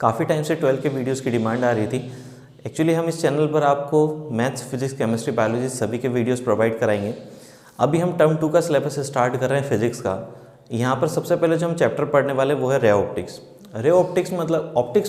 काफ़ी टाइम से 12 के वीडियोस की डिमांड आ रही थी। एक्चुअली हम इस चैनल पर आपको मैथ्स, फिजिक्स, केमिस्ट्री, बायोलॉजी सभी के वीडियोस प्रोवाइड कराएंगे। अभी हम टर्म 2 का सिलेबस स्टार्ट कर रहे हैं फिजिक्स का। यहाँ पर सबसे पहले जो हम चैप्टर पढ़ने वाले वो है रे ऑप्टिक्स। रे ऑप्टिक्स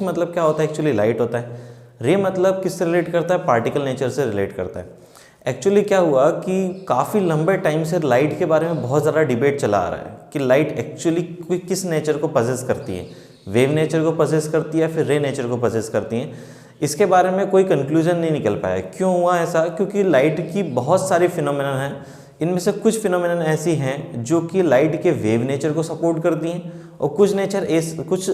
मतलब क्या होता है? एक्चुअली लाइट होता है। रे मतलब किससे रिलेट करता है? पार्टिकल नेचर से रिलेट करता है। एक्चुअली क्या हुआ कि काफ़ी लंबे टाइम से लाइट के बारे में बहुत ज़्यादा डिबेट चला आ रहा है कि लाइट एक्चुअली किस नेचर को पजेस करती है, वेव नेचर को पजेस करती है या फिर रे नेचर को पजेस करती है। इसके बारे में कोई कंक्लूजन नहीं निकल पाया। क्यों हुआ ऐसा? क्योंकि लाइट की बहुत सारी फिनोमेनन हैं। इनमें से कुछ फिनोमेनन ऐसी हैं जो कि लाइट के वेव नेचर को सपोर्ट करती हैं और कुछ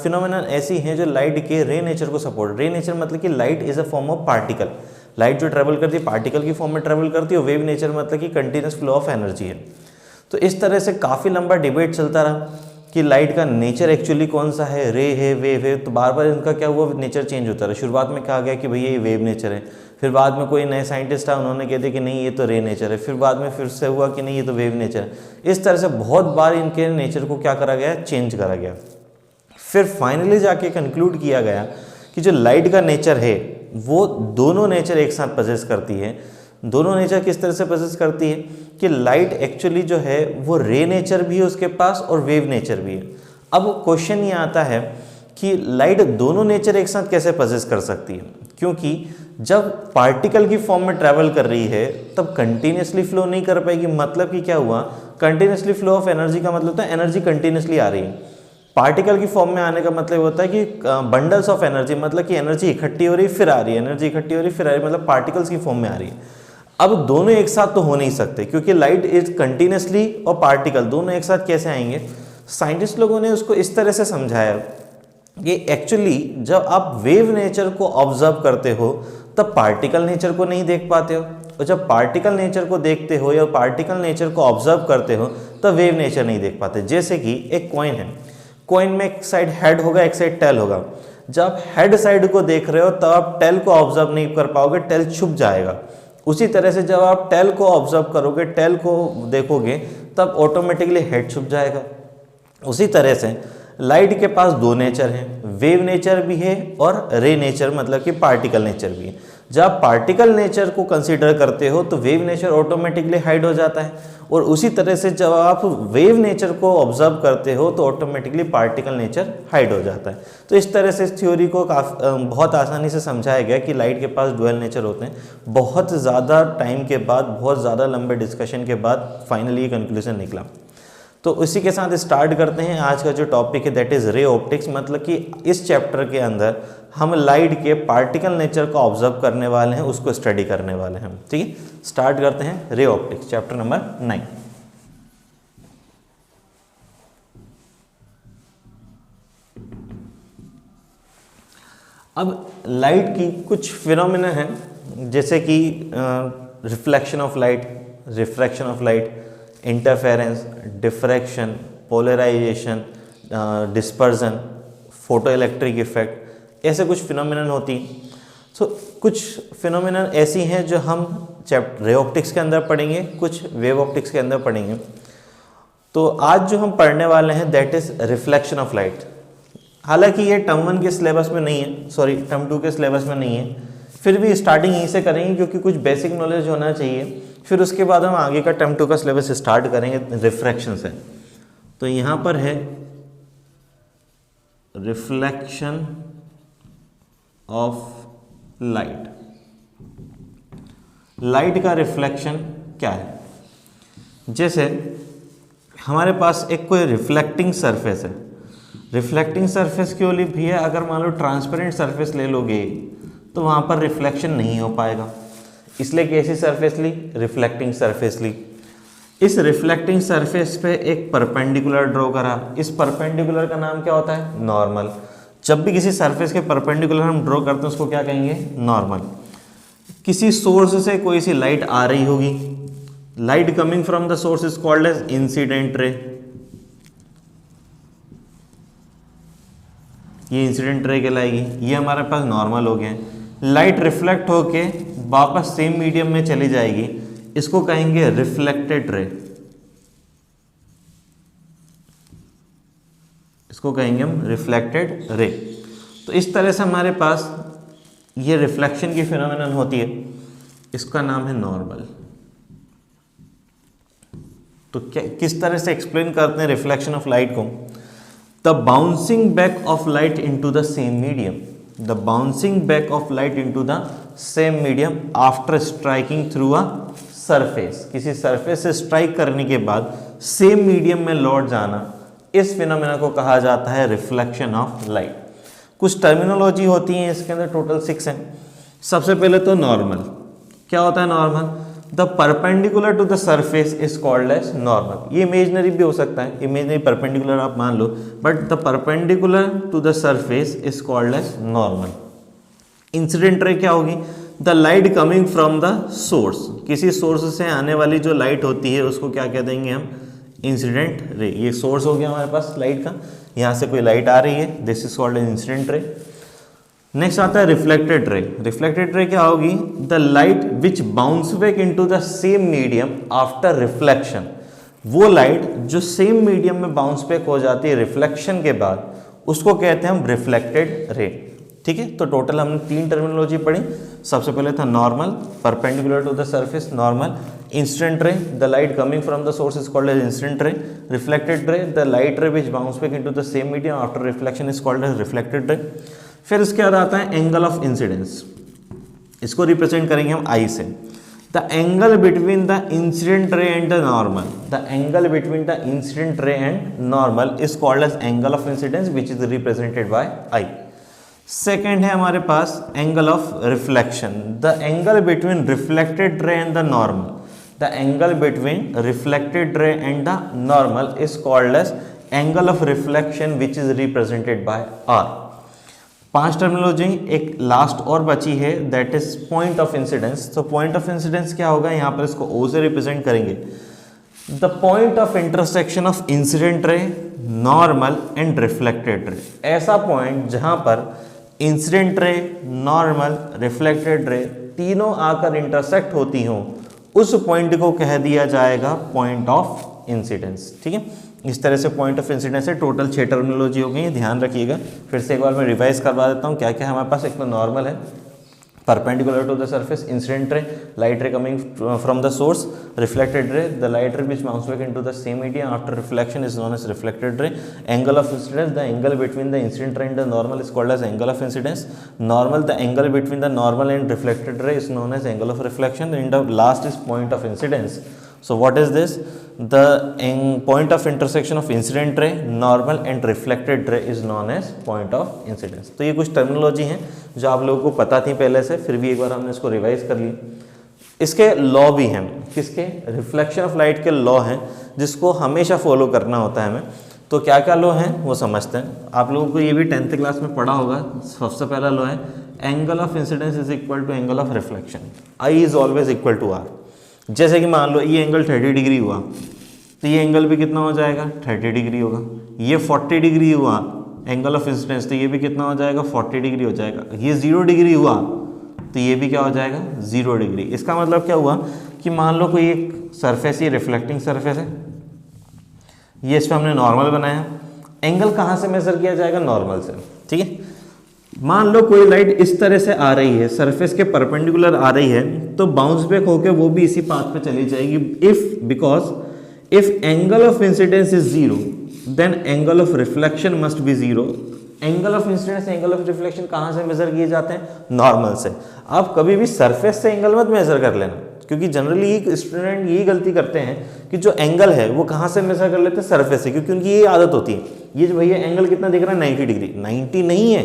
फिनोमेनन ऐसी हैं जो लाइट के रे नेचर को सपोर्ट। रे नेचर मतलब कि light is a form of particle. Light जो ट्रेवल करती है पार्टिकल की फॉर्म में ट्रेवल करती है और वेव नेचर मतलब कि कंटिन्यूस फ्लो ऑफ एनर्जी है। तो इस तरह से काफ़ी लंबा डिबेट चलता रहा कि लाइट का नेचर एक्चुअली कौन सा है, रे है, वेव है। तो बार बार इनका क्या हुआ, नेचर चेंज होता रहा। शुरुआत में कहा गया कि भैया ये वेव नेचर है, फिर बाद में कोई नए साइंटिस्ट आए, उन्होंने कह दिया कि नहीं ये तो रे नेचर है, फिर बाद में फिर से हुआ कि नहीं ये तो वेव नेचर है। इस तरह से बहुत बार इनके नेचर को क्या करा गया, चेंज करा गया। फिर फाइनली जाके कंक्लूड किया गया कि जो लाइट का नेचर है वो दोनों नेचर एक साथ पजेस करती है। दोनों नेचर किस तरह से पजेस करती है कि लाइट एक्चुअली जो है वो रे नेचर भी है उसके पास और वेव नेचर भी है। अब क्वेश्चन ये आता है कि लाइट दोनों नेचर एक साथ कैसे पजेस कर सकती है, क्योंकि जब पार्टिकल की फॉर्म में ट्रैवल कर रही है तब कंटिन्यूसली फ्लो नहीं कर पाएगी। मतलब कि क्या हुआ, कंटिन्यूसली फ्लो ऑफ एनर्जी का मतलब होता है एनर्जी कंटिन्यूसली आ रही है। पार्टिकल की फॉर्म में आने का मतलब होता है कि बंडल्स ऑफ एनर्जी, मतलब कि एनर्जी इकट्ठी हो रही फिर आ रही है, एनर्जी इकट्ठी हो रही फिर आ रही है, मतलब पार्टिकल्स की फॉर्म में आ रही है। अब दोनों एक साथ तो हो नहीं सकते क्योंकि लाइट इज कंटिन्यूसली और पार्टिकल दोनों एक साथ कैसे आएंगे। साइंटिस्ट लोगों ने उसको इस तरह से समझाया कि एक्चुअली जब आप वेव नेचर को ऑब्जर्व करते हो तब पार्टिकल नेचर को नहीं देख पाते हो, और जब पार्टिकल नेचर को देखते हो या पार्टिकल नेचर को ऑब्जर्व करते हो तब वेव नेचर नहीं देख पाते। जैसे कि एक कॉइन है, कॉइन में एक साइड हेड होगा एक साइड टेल होगा। जब आप हेड साइड को देख रहे हो तब आप टेल को ऑब्जर्व नहीं कर पाओगे, टेल छुप जाएगा। उसी तरह से जब आप टेल को ऑब्जर्व करोगे, टेल को देखोगे, तब ऑटोमेटिकली हेड छुप जाएगा। उसी तरह से लाइट के पास दो नेचर हैं, वेव नेचर भी है और रे नेचर मतलब कि पार्टिकल नेचर भी है। जब आप पार्टिकल नेचर को कंसीडर करते हो तो वेव नेचर ऑटोमेटिकली हाइड हो जाता है, और उसी तरह से जब आप वेव नेचर को ऑब्जर्व करते हो तो ऑटोमेटिकली पार्टिकल नेचर हाइड हो जाता है। तो इस तरह से इस थ्योरी को बहुत आसानी से समझाया गया कि लाइट के पास डुअल नेचर होते हैं। बहुत ज़्यादा टाइम के बाद, बहुत ज़्यादा लंबे डिस्कशन के बाद फाइनली ये कंक्लूजन निकला। तो इसी के साथ स्टार्ट करते हैं आज का जो टॉपिक है, दैट इज़ रे ऑप्टिक्स। मतलब कि इस चैप्टर के अंदर हम लाइट के पार्टिकल नेचर को ऑब्जर्व करने वाले हैं, उसको स्टडी करने वाले हैं। ठीक है, स्टार्ट करते हैं रे ऑप्टिक्स, चैप्टर नंबर 9। अब लाइट की कुछ फिनोमेना हैं, जैसे कि reflection of light, refraction of light, interference, diffraction, polarisation, dispersion, photo electric effect, ऐसे कुछ फिनोमेनन होती हैं। सो कुछ फिनोमेनन ऐसी हैं जो हम चैप्टर रे ऑप्टिक्स के अंदर पढ़ेंगे, कुछ वेव ऑप्टिक्स के अंदर पढ़ेंगे। तो आज जो हम पढ़ने वाले हैं that is reflection of light. हालांकि ये टर्म 1 के सिलेबस में नहीं है, सॉरी टर्म 2 के सिलेबस में नहीं है, फिर भी स्टार्टिंग यहीं से करेंगे क्योंकि कुछ बेसिक नॉलेज होना चाहिए। फिर उसके बाद हम आगे का टर्म 2 का सिलेबस स्टार्ट करेंगे रिफ्रैक्शन से। तो यहाँ पर है रिफ्लेक्शन ऑफ लाइट। लाइट का रिफ्लेक्शन क्या है? जैसे हमारे पास एक कोई रिफ्लेक्टिंग सरफेस है। रिफ्लेक्टिंग सरफेस क्यों ली भैया? अगर मान लो ट्रांसपेरेंट सरफेस ले लोगे तो वहाँ पर रिफ्लेक्शन नहीं हो पाएगा, इसलिए कैसी सरफेस ली? रिफ्लेक्टिंग सरफेस ली। इस रिफ्लेक्टिंग सरफेस पे एक परपेंडिकुलर ड्रॉ करा। इस परपेंडिकुलर का नाम क्या होता है? नॉर्मल। जब भी किसी सरफेस के परपेंडिकुलर हम ड्रॉ करते हैं उसको क्या कहेंगे? नॉर्मल। किसी सोर्स से कोई सी लाइट आ रही होगी, light coming from the source is called as incident ray. ये इंसिडेंट रे कहलाएगी। ये हमारे पास नॉर्मल हो गए। लाइट रिफ्लेक्ट होके वापस सेम मीडियम में चली जाएगी, इसको कहेंगे रिफ्लेक्टेड रे। इसको कहेंगे हम रिफ्लेक्टेड रे। तो तो इस तरह से हमारे पास ये रिफ्लेक्शन की फिनोमेनन होती है, इसका नाम है नॉर्मल। तो क्या किस तरह से एक्सप्लेन करते हैं रिफ्लेक्शन ऑफ लाइट को? The bouncing back of light into the same medium, the bouncing back of light into the same medium after striking through a surface, किसी सरफेस से स्ट्राइक करने के बाद सेम मीडियम में लौट जाना, इस फिनोमेना को कहा जाता है रिफ्लेक्शन ऑफ लाइट। कुछ टर्मिनोलॉजी होती है इसके अंदर, टोटल 6 हैं। सबसे पहले तो नॉर्मल। क्या होता है normal? The perpendicular to the surface is called as normal. ये इमेजनरी भी हो सकता है, इमेजनरी परपेंडिकुलर आप मान लो, but the perpendicular to the surface is called as normal. Incident ray क्या होगी? The light coming from the source, किसी सोर्स से आने वाली जो लाइट होती है उसको क्या कह देंगे हम? Incident ray. ये सोर्स हो गया हमारे पास लाइट का, यहाँ से कोई लाइट आ रही है, this is called incident ray. Next आता है रिफ्लेक्टेड रे। रिफ्लेक्टेड रे क्या होगी? The light which bounce back into the same medium after reflection, वो लाइट जो सेम मीडियम में बाउंस बैक हो जाती है रिफ्लेक्शन के बाद, उसको कहते हैं हम रिफ्लेक्टेड रे। ठीक है, तो टोटल हमने 3 टर्मिनोलॉजी पढ़ी। सबसे पहले था normal, perpendicular to the surface normal, incident ray, the light coming from the source is called as incident ray, reflected ray, the light ray which bounce back into the same medium after reflection is called as reflected ray. फिर उसके बाद आता है angle of incidence, इसको represent करेंगे हम I से। The angle between the incident ray and the normal, the angle between the incident ray and normal is called as angle of incidence which is represented by I. Second है हमारे पास angle of reflection, the angle between reflected ray and the normal, the angle between reflected ray and the normal is called as angle of reflection which is represented by R. 5 terminology, एक last और बची है, that is point of incidence. तो point of incidence क्या होगा? यहाँ पर इसको O से रिप्रेजेंट करेंगे। The point of intersection of incident ray, normal and reflected रे, ऐसा पॉइंट जहां पर incident ray, normal, reflected ray तीनों आकर इंटरसेक्ट होती हों, उस पॉइंट को कह दिया जाएगा पॉइंट ऑफ इंसिडेंस। ठीक है, इस तरह से पॉइंट ऑफ इंसिडेंस है। टोटल 6 टर्मिनोलॉजी हो गई है, ध्यान रखिएगा। फिर से एक बार मैं रिवाइज करवा देता हूँ क्या क्या हमारे पास। एक तो नॉर्मल है, perpendicular to the surface, incident ray, light ray coming from the source, reflected ray, the light ray which bounce back into the same medium after reflection is known as reflected ray. Angle of incidence, the angle between the incident ray and the normal is called as angle of incidence. Normal, the angle between the normal and reflected ray is known as angle of reflection, and the last is point of incidence. So what is this? The point of intersection of incident ray, normal and reflected ray is known as point of incidence. तो ये कुछ terminology हैं जो आप लोगों को पता थी पहले से, फिर भी एक बार हमने इसको रिवाइज कर ली। इसके लॉ भी हैं, किसके? रिफ्लेक्शन ऑफ लाइट के लॉ हैं जिसको हमेशा फॉलो करना होता है हमें। तो क्या क्या लॉ हैं वो समझते हैं। आप लोगों को ये भी 10th क्लास में पढ़ा होगा। सबसे पहला लॉ है angle of incidence is equal to angle of reflection, I is always equal to R. जैसे कि मान लो ये एंगल 30 डिग्री हुआ, तो ये एंगल भी कितना हो जाएगा? 30 डिग्री होगा। ये 40 डिग्री हुआ एंगल ऑफ इंसिडेंस, तो ये भी कितना हो जाएगा? 40 डिग्री हो जाएगा। ये 0 डिग्री हुआ तो ये भी क्या हो जाएगा? 0 डिग्री। इसका मतलब क्या हुआ कि मान लो कोई एक सरफेस, ये रिफ्लेक्टिंग सरफेस है, ये इस पर हमने नॉर्मल बनाया, एंगल कहाँ से मेजर किया जाएगा? नॉर्मल से। ठीक है, मान लो कोई लाइट इस तरह से आ रही है, सरफेस के परपेंडिकुलर आ रही है, तो बाउंस बैक होकर वो भी इसी पाथ पे चली जाएगी। If angle of incidence is 0 then angle of reflection must be 0। Angle of incidence, angle of reflection कहाँ से मेजर किए जाते हैं? नॉर्मल से। आप कभी भी सरफेस से एंगल मत मेजर कर लेना, क्योंकि जनरली स्टूडेंट यही गलती करते हैं कि जो एंगल है वो कहाँ से मेजर कर लेते हैं? सरफेस से, क्योंकि उनकी ये आदत होती है। ये जो भैया एंगल कितना दिख रहा है? 90 डिग्री। 90 नहीं है,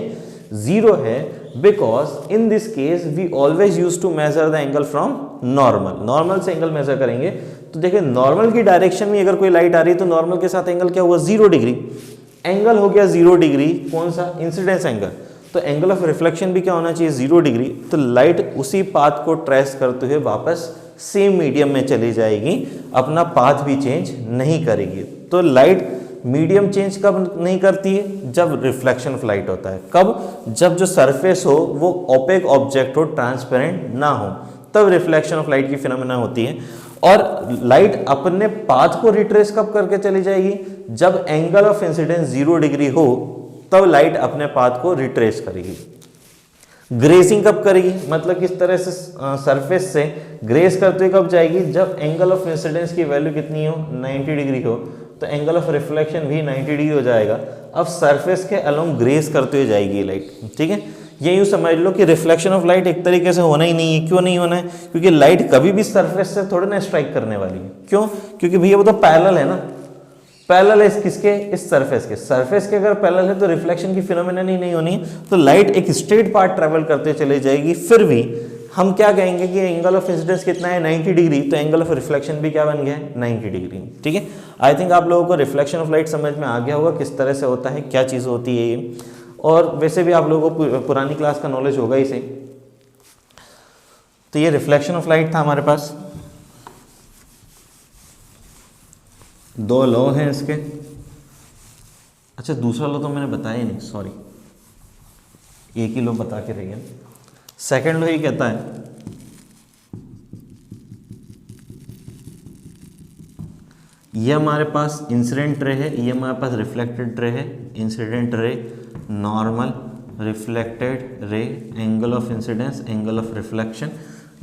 0 है, because in this case we always use to measure the angle from normal. Normal से एंगल मेजर करेंगे तो देखिए नॉर्मल की डायरेक्शन में अगर कोई लाइट आ रही है तो नॉर्मल के साथ एंगल क्या हुआ? 0 डिग्री। एंगल हो गया 0 डिग्री, कौन सा? Incidence angle. तो एंगल ऑफ रिफ्लेक्शन भी क्या होना चाहिए? 0 डिग्री। तो लाइट उसी पाथ को ट्रेस करते हुए वापस सेम मीडियम में चली जाएगी, अपना पाथ भी चेंज नहीं करेगी। तो लाइट मीडियम चेंज कब नहीं करती है? जब रिफ्लेक्शन ऑफ लाइट होता है। कब? जब जो सरफेस हो वो ओपेक ऑब्जेक्ट हो, ट्रांसपेरेंट ना हो, तब रिफ्लेक्शन ऑफ लाइट की फिनोमेना होती है। और लाइट अपने पाथ को रिट्रेस कब करके चली जाएगी? जब एंगल ऑफ इंसिडेंस 0 डिग्री हो, तब लाइट अपने पाथ को रिट्रेस करेगी। ग्रेसिंग कब करेगी, मतलब किस तरह से सरफेस से ग्रेस करते हुए कब जाएगी, जब एंगल ऑफ इंसिडेंस की वैल्यू कितनी हो, 90 डिग्री हो, तो एंगल ऑफ रिफ्लेक्शन भी 90 डिग्री हो जाएगा। अब सरफेस के अलोंग ग्रेस करते हुए जाएगी लाइट, ठीक है। ये यूँ समझ लो कि रिफ्लेक्शन ऑफ लाइट एक तरीके से होना ही नहीं है। क्यों नहीं होना है, क्योंकि लाइट कभी भी सरफेस से थोड़े ना स्ट्राइक करने वाली है। क्यों, क्योंकि भैया वो तो पैरेलल है ना, पैरेलल है किसके, इस सरफेस के। सरफेस के अगर पैरेलल है तो रिफ्लेक्शन की फिनोमेनन ही नहीं होनी, तो लाइट एक स्ट्रेट पाथ ट्रेवल करते चली जाएगी। फिर भी हम क्या कहेंगे कि एंगल ऑफ इंसिडेंस कितना है, 90 डिग्री, तो एंगल ऑफ रिफ्लेक्शन भी क्या बन गया है, 90 डिग्री, ठीक है। आई थिंक आप लोगों को रिफ्लेक्शन ऑफ लाइट समझ में आ गया होगा, किस तरह से होता है, क्या चीज़ होती है ये। और वैसे भी आप लोगों को पुरानी क्लास का नॉलेज होगा इसे। तो ये रिफ्लेक्शन ऑफ लाइट था हमारे पास। दो लॉ हैं इसके। अच्छा, दूसरा लॉ तो मैंने बताया ही नहीं, सॉरी, एक ही लॉ बता के रही है। सेकेंड लॉ ये कहता है ये हमारे पास इंसिडेंट रे है, ये हमारे पास रिफ्लेक्टेड रे है। Incident ray, normal, reflected ray, angle of incidence, angle of reflection.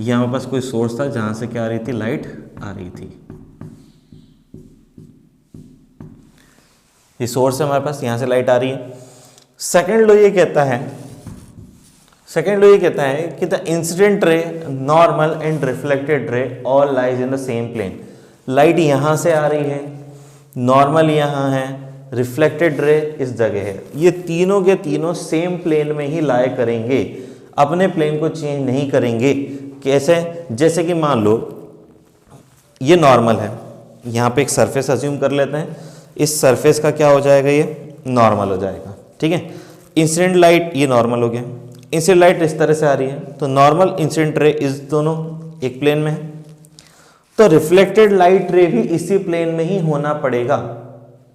ये हमारे पास कोई सोर्स था जहां से क्या आ रही थी, लाइट आ रही थी। ये सोर्स है हमारे पास, यहां से लाइट आ रही है। सेकेंड लॉ ये कहता है कि the incident ray, normal and reflected ray all lies in the same plane. Light यहां से आ रही है, नॉर्मल यहां है, रिफ्लेक्टेड रे इस जगह है। ये तीनों के तीनों सेम प्लेन में ही लाए करेंगे, अपने प्लेन को चेंज नहीं करेंगे। कैसे, जैसे कि मान लो ये नॉर्मल है, यहाँ पे एक सरफेस अज्यूम कर लेते हैं, इस सरफेस का क्या हो जाएगा, ये नॉर्मल हो जाएगा, ठीक है। इंसिडेंट लाइट ये नॉर्मल हो गया, इंसिडेंट लाइट इस तरह से आ रही है, तो नॉर्मल इंसिडेंट रे इस दोनों एक प्लेन में है, तो रिफ्लेक्टेड लाइट रे भी इसी प्लेन में ही होना पड़ेगा,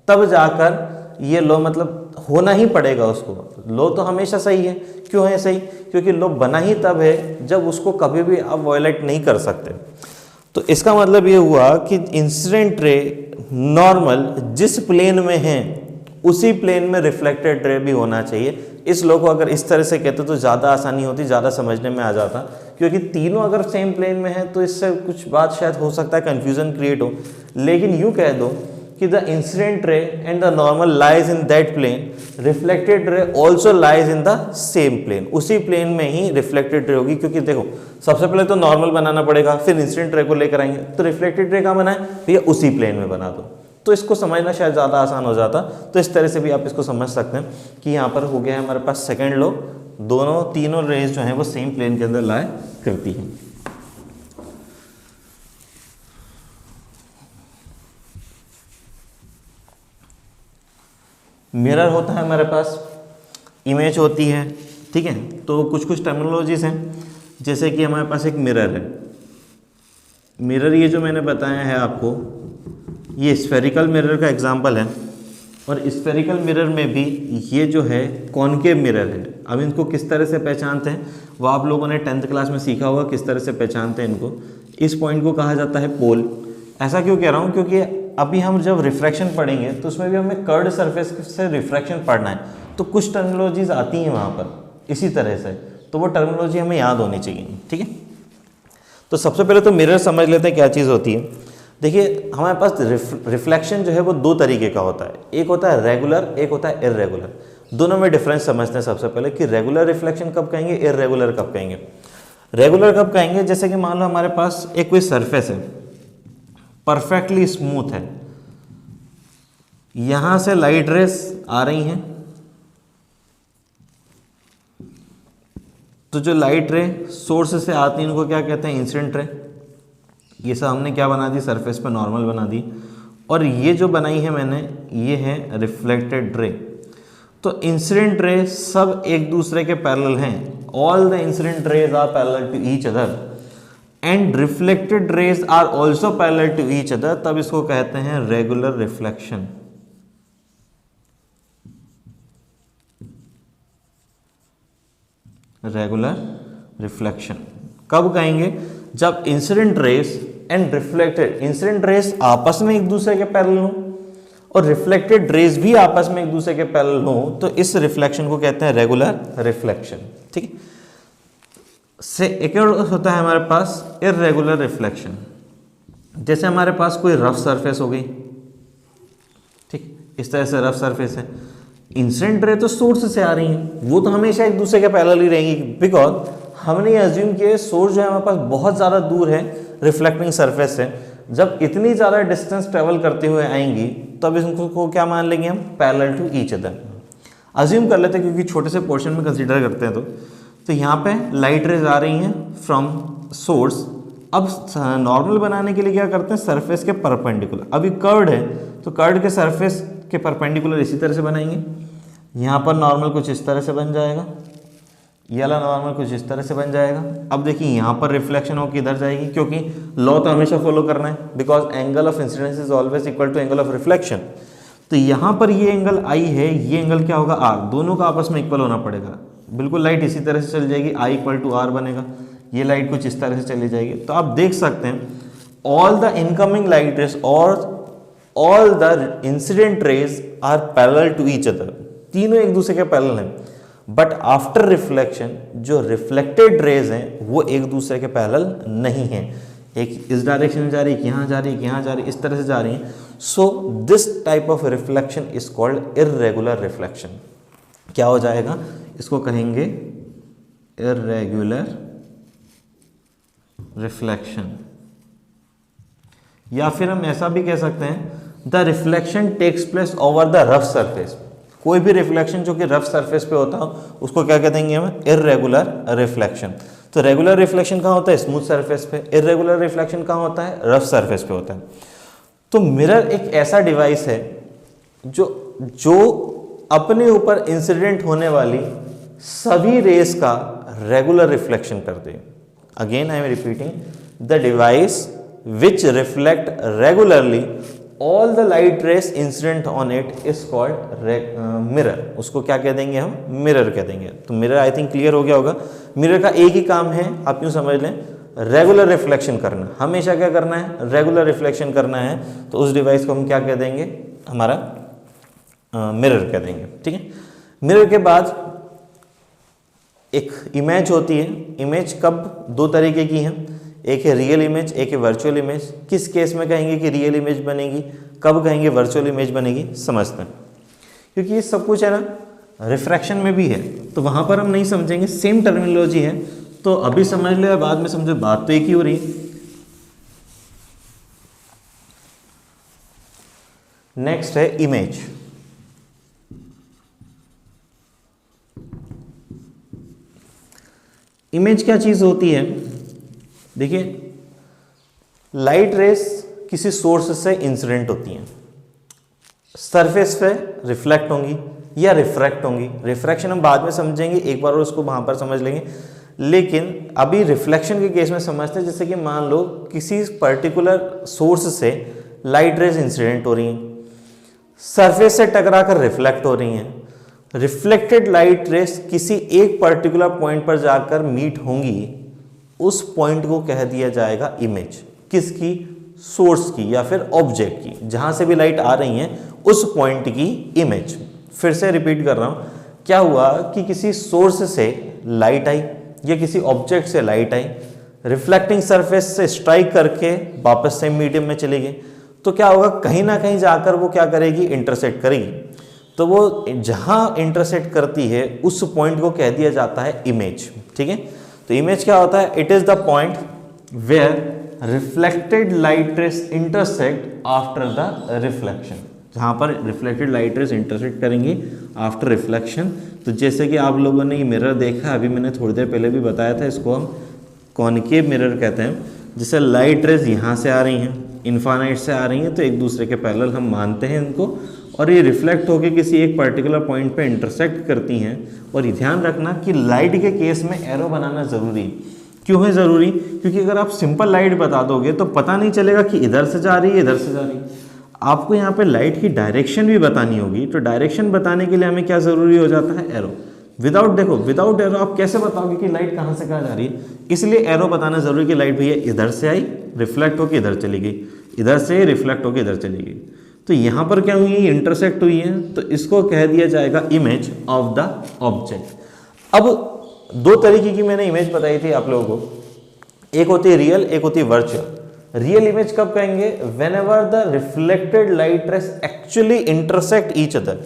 तब जाकर ये लो, मतलब होना ही पड़ेगा उसको। लो तो हमेशा सही है। क्यों है सही, क्योंकि लो बना ही तब है जब उसको कभी भी आप वायलेट नहीं कर सकते। तो इसका मतलब ये हुआ कि इंसिडेंट रे, नॉर्मल जिस प्लेन में है उसी प्लेन में रिफ्लेक्टेड रे भी होना चाहिए। इस लो को अगर इस तरह से कहते तो ज़्यादा आसानी होती, ज़्यादा समझने में आ जाता, क्योंकि तीनों अगर सेम प्लेन में है तो इससे कुछ बात शायद हो सकता है कन्फ्यूज़न क्रिएट हो। लेकिन यूँ कह दो कि the incident ray and the normal lies in that plane, reflected ray also lies in the same plane. उसी प्लेन में ही रिफ्लेक्टेड रे होगी, क्योंकि देखो सबसे पहले तो नॉर्मल बनाना पड़ेगा, फिर इंसिडेंट रे को लेकर आएंगे, तो रिफ्लेक्टेड रे कहाँ बनाए भैया, उसी प्लेन में बना दो। तो इसको समझना शायद ज़्यादा आसान हो जाता। तो इस तरह से भी आप इसको समझ सकते हैं कि यहाँ पर हो गया है हमारे पास सेकेंड लॉ, दोनों तीनों रेज जो हैं वो सेम प्लेन के अंदर लाए करती हैं। मिरर होता है हमारे पास, इमेज होती है, ठीक है। तो कुछ टर्मिनोलॉजीज हैं, जैसे कि हमारे पास एक मिरर है। मिरर ये जो मैंने बताया है आपको, ये स्फेरिकल मिरर का एग्जांपल है, और स्फेरिकल मिरर में भी ये जो है कॉनकेव मिरर है। अब इनको किस तरह से पहचानते हैं वो आप लोगों ने 10th क्लास में सीखा होगा, किस तरह से पहचानते हैं इनको। इस पॉइंट को कहा जाता है पोल। ऐसा क्यों कह रहा हूँ, क्योंकि अभी हम जब रिफ्रैक्शन पढ़ेंगे तो उसमें भी हमें कर्व्ड सरफेस से रिफ्रैक्शन पढ़ना है, तो कुछ टर्मिनोलॉजीज आती हैं वहाँ पर इसी तरह से, तो वो टर्मिनोलॉजी हमें याद होनी चाहिए, ठीक है। तो सबसे पहले तो मिरर समझ लेते हैं क्या चीज़ होती है। देखिए हमारे पास रिफ्लेक्शन जो है वो दो तरीके का होता है, एक होता है रेगुलर, एक होता है इर्रेगुलर। दोनों में डिफरेंस समझते हैं सबसे पहले कि रेगुलर रिफ्लेक्शन कब कहेंगे, इर्रेगुलर कब कहेंगे। रेगुलर कब कहेंगे, जैसे कि मान लो हमारे पास एक कोई सरफेस है, परफेक्टली स्मूथ है, यहां से लाइट रेस आ रही हैं, तो जो लाइट रे सोर्स से आती है इनको क्या कहते हैं, इंसिडेंट रे। ये सब हमने क्या बना दी, सरफेस पे नॉर्मल बना दी, और ये जो बनाई है मैंने ये है रिफ्लेक्टेड रे। तो इंसिडेंट रे सब एक दूसरे के पैरेलल हैं, all the incident rays are parallel to each other and reflected rays are also parallel to each other, तब इसको कहते हैं रेगुलर रिफ्लेक्शन। रेगुलर रिफ्लेक्शन कब कहेंगे, जब incident rays and reflected, incident rays आपस में एक दूसरे के पैरेलल हो और रिफ्लेक्टेड रेज भी आपस में एक दूसरे के पैरेलल हो तो इस रिफ्लेक्शन को कहते हैं रेगुलर रिफ्लेक्शन। ठीक है, से एक और होता है हमारे पास इर्रेगुलर रिफ्लेक्शन। जैसे हमारे पास कोई रफ सरफेस हो गई, ठीक, इस तरह से रफ सरफेस है, इंसिडेंट रे तो सोर्स से आ रही है, वो तो हमेशा एक दूसरे के पैरेलल ही रहेंगी, बिकॉज हमने ये अज्यूम किया सोर्स जो है हमारे पास बहुत ज़्यादा दूर है रिफ्लेक्टिंग सरफेस से। जब इतनी ज़्यादा डिस्टेंस ट्रेवल करते हुए आएंगी तब इसको क्या मान लेंगे हम, parallel to each other. Assume कर लेते हैं क्योंकि छोटे से पोर्शन में कंसीडर करते हैं तो यहाँ पे लाइट रेज आ रही हैं फ्रॉम सोर्स। अब नॉर्मल बनाने के लिए क्या करते हैं, सरफेस के परपेंडिकुलर, अभी कर्व्ड है तो कर्व्ड के सरफेस के परपेंडिकुलर इसी तरह से बनाएंगे। यहाँ पर नॉर्मल कुछ इस तरह से बन जाएगा, ये वाला नॉर्मल कुछ इस तरह से बन जाएगा। अब देखिए यहाँ पर रिफ्लेक्शन होकर इधर जाएगी, क्योंकि लॉ तो हमेशा फॉलो करना है, because angle of incidence is always equal to angle of reflection. तो यहाँ पर ये एंगल आई है, ये एंगल क्या होगा आर, दोनों का आपस में इक्वल होना पड़ेगा। बिल्कुल लाइट इसी तरह से चली जाएगी, आई इक्वल टू आर बनेगा, ये लाइट कुछ इस तरह से चली जाएगी। तो आप देख सकते हैं all the incoming light rays और all the incident rays are parallel to each other, तीनों एक दूसरे के पैरेलल हैं। बट आफ्टर रिफ्लेक्शन जो रिफ्लेक्टेड रेज हैं वो एक दूसरे के पैरेलल नहीं हैं, एक इस डायरेक्शन में जा रही है, यहाँ जा रही है, यहाँ जा रही है, इस तरह से जा रही हैं। So this type of reflection is called irregular reflection. क्या हो जाएगा, इसको कहेंगे इर्रेगुलर रिफ्लेक्शन, या फिर हम ऐसा भी कह सकते हैं the reflection takes place over the rough surface. कोई भी रिफ्लेक्शन जो कि रफ सरफेस पे होता हो उसको क्या कह देंगे हम, इर्रेगुलर रिफ्लेक्शन। तो रेगुलर रिफ्लेक्शन कहाँ होता है, स्मूथ सरफेस पे, इर्रेगुलर रिफ्लेक्शन कहाँ होता है, रफ सरफेस पे होता है। तो मिरर एक ऐसा डिवाइस है जो अपने ऊपर इंसिडेंट होने वाली सभी रेस का रेगुलर रिफ्लेक्शन कर दे। Again I am repeating, the device which reflect regularly all the light rays incident on it is called mirror. उसको क्या कह देंगे हम, मिरर कह देंगे। तो मिरर आई थिंक क्लियर हो गया होगा। मिरर का एक ही काम है, आप यूँ समझ लें, रेगुलर रिफ्लेक्शन करना। हमेशा क्या करना है, रेगुलर रिफ्लेक्शन करना है। तो उस डिवाइस को हम क्या कह देंगे, हमारा मिरर कह देंगे। ठीक है, मिरर के बाद एक इमेज होती है। इमेज कब, दो तरीके की हैं, एक है रियल इमेज, एक है वर्चुअल इमेज। किस केस में कहेंगे कि रियल इमेज बनेगी, कब कहेंगे वर्चुअल इमेज बनेगी, समझते हैं। क्योंकि ये सब कुछ है ना रिफ्रैक्शन में भी है, तो वहाँ पर हम नहीं समझेंगे, सेम टर्मिनोलॉजी है। तो अभी समझ लो या बाद में समझो, बात तो एक ही हो रही है। नेक्स्ट है इमेज। इमेज क्या चीज होती है, देखिए लाइट रेस किसी सोर्स से इंसिडेंट होती हैं, सरफेस पे रिफ्लेक्ट होंगी या रिफ्रैक्ट होंगी। रिफ्रैक्शन हम बाद में समझेंगे, एक बार और उसको वहां पर समझ लेंगे। लेकिन अभी रिफ्लेक्शन के केस में समझते हैं, जैसे कि मान लो किसी पर्टिकुलर सोर्स से लाइट रेज इंसिडेंट हो रही हैं, सरफेस से टकरा कर रिफ्लेक्ट हो रही हैं। रिफ्लेक्टेड लाइट रेस किसी एक पर्टिकुलर पॉइंट पर जाकर मीट होंगी, उस पॉइंट को कह दिया जाएगा इमेज। किसकी, सोर्स की या फिर ऑब्जेक्ट की, जहां से भी लाइट आ रही है उस पॉइंट की इमेज। फिर से रिपीट कर रहा हूं, क्या हुआ कि किसी सोर्स से लाइट आई या किसी ऑब्जेक्ट से लाइट आई, रिफ्लेक्टिंग सरफेस से स्ट्राइक करके वापस से मीडियम में चली गई, तो क्या होगा, कहीं ना कहीं जाकर वो क्या करेगी, इंटरसेक्ट करेगी। तो वो जहां इंटरसेक्ट करती है उस पॉइंट को कह दिया जाता है इमेज। ठीक है, तो इमेज क्या होता है, it is the point where reflected light rays intersect after the reflection. जहां पर रिफ्लेक्टेड लाइट रेस इंटरसेक्ट करेंगी आफ्टर रिफ्लेक्शन। तो जैसे कि आप लोगों ने ये मिरर देखा, अभी मैंने थोड़ी देर पहले भी बताया था, इसको हम कॉनकेव मिरर कहते हैं। जैसे लाइट रेज यहाँ से आ रही हैं, इन्फानाइट से आ रही हैं, तो एक दूसरे के पैरेलल हम मानते हैं इनको, और ये रिफ्लेक्ट होकर किसी एक पर्टिकुलर पॉइंट पे इंटरसेक्ट करती हैं। और ये ध्यान रखना कि लाइट के केस में एरो बनाना ज़रूरी है। क्यों है ज़रूरी, क्योंकि अगर आप सिंपल लाइट बता दोगे तो पता नहीं चलेगा कि इधर से जा रही है इधर से जा रही है। आपको यहाँ पे लाइट की डायरेक्शन भी बतानी होगी, तो डायरेक्शन बताने के लिए हमें क्या ज़रूरी हो जाता है, एरो। विदाउट एरो आप कैसे बताओगे कि लाइट कहाँ से कहाँ जा रही है, इसलिए एरो बताना ज़रूरी कि लाइट भैया इधर से आई, रिफ्लेक्ट होकर इधर चली गई, इधर से रिफ्लेक्ट होकर इधर चली गई। तो यहाँ पर क्या हुई है, इंटरसेक्ट हुई है, तो इसको कह दिया जाएगा इमेज ऑफ द ऑब्जेक्ट। अब दो तरीके की मैंने इमेज बताई थी आप लोगों को, एक होती है रियल, एक होती है वर्चुअल। रियल इमेज कब कहेंगे, when ever the reflected light race actually intersect each other.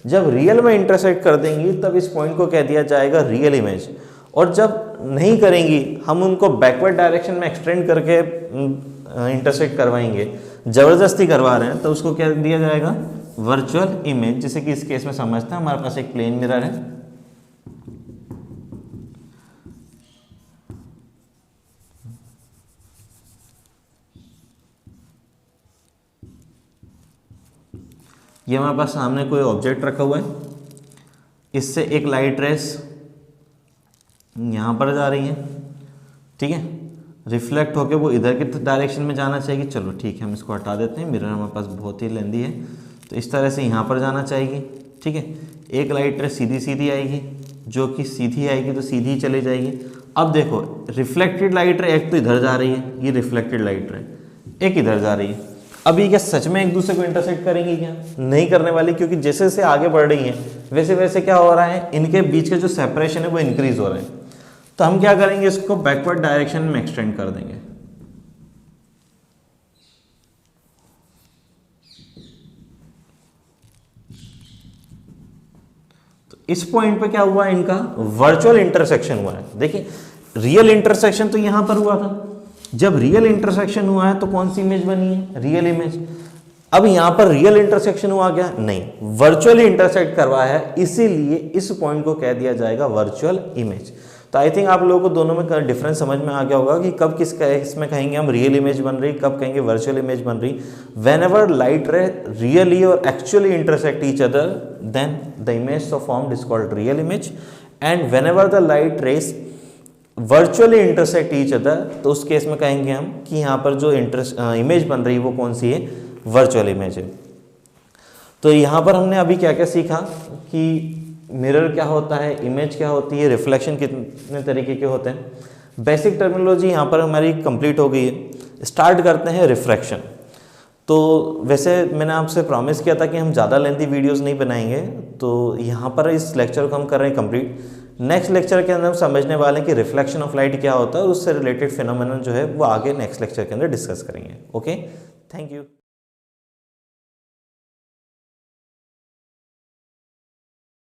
जब रियल में इंटरसेक्ट कर देंगी तब इस पॉइंट को कह दिया जाएगा रियल इमेज, और जब नहीं करेंगी, हम उनको बैकवर्ड डायरेक्शन में एक्सटेंड करके इंटरसेक्ट करवाएंगे, जबरदस्ती करवा रहे हैं, तो उसको क्या दिया जाएगा, वर्चुअल इमेज। जैसे कि इस केस में समझते हैं, हमारे पास एक प्लेन मिरर है, ये हमारे पास सामने कोई ऑब्जेक्ट रखा हुआ है, इससे एक लाइट रेस यहाँ पर जा रही है, ठीक है, रिफ्लेक्ट होके वो इधर की डायरेक्शन में जाना चाहिए। चलो ठीक है, हम इसको हटा देते हैं, मिरर हमारे पास बहुत ही लेंदी है, तो इस तरह से यहाँ पर जाना चाहिए, ठीक है। एक लाइट रेस सीधी सीधी आएगी, जो कि सीधी आएगी तो सीधी चली जाएगी। अब देखो रिफ्लेक्टेड लाइट रे एक तो इधर जा रही है, ये रिफ्लेक्टेड लाइट रे एक इधर जा रही है। अब ये क्या सच में एक दूसरे को इंटरसेक्ट करेंगी क्या, नहीं करने वाली, क्योंकि जैसे जैसे आगे बढ़ रही हैं वैसे वैसे क्या हो रहा है, इनके बीच का जो सेपरेशन है वो इंक्रीज हो रहा है। तो हम क्या करेंगे, इसको बैकवर्ड डायरेक्शन में एक्सटेंड कर देंगे। तो इस पॉइंट पे क्या हुआ है, इनका वर्चुअल इंटरसेक्शन हुआ है। देखिए रियल इंटरसेक्शन तो यहां पर हुआ था, जब रियल इंटरसेक्शन हुआ है तो कौन सी इमेज बनी है, रियल इमेज। अब यहां पर रियल इंटरसेक्शन हुआ क्या, नहीं, वर्चुअली इंटरसेक्ट करवाया है, इसीलिए इस पॉइंट को कह दिया जाएगा वर्चुअल इमेज। तो आई थिंक आप लोगों को दोनों में डिफरेंस समझ में आ गया होगा कि कब किस इसमें कहेंगे हम रियल इमेज बन रही, कब कहेंगे वर्चुअल इमेज बन रही। Whenever light ray really और actually intersect each other, then the image of form is called real image. And whenever the light rays virtually intersect each other, तो उस case में कहेंगे हम कि यहाँ पर जो इमेज बन रही है वो कौन सी है, वर्चुअल इमेज है। तो यहाँ पर हमने अभी क्या क्या सीखा कि मिरर क्या होता है, इमेज क्या होती है, रिफ्लेक्शन कितने तरीके के होते हैं। बेसिक टर्मिनोलॉजी यहाँ पर हमारी कंप्लीट हो गई है। स्टार्ट करते हैं रिफ्रैक्शन। तो वैसे मैंने आपसे प्रॉमिस किया था कि हम ज़्यादा लेंथी वीडियोस नहीं बनाएंगे, तो यहाँ पर इस लेक्चर को हम कर रहे हैं कंप्लीट। नेक्स्ट लेक्चर के अंदर हम समझने वाले हैं कि रिफ्लेक्शन ऑफ लाइट क्या होता है, और उससे रिलेटेड फिनोमेनन जो है वो आगे नेक्स्ट लेक्चर के अंदर डिस्कस करेंगे। Okay, thank you.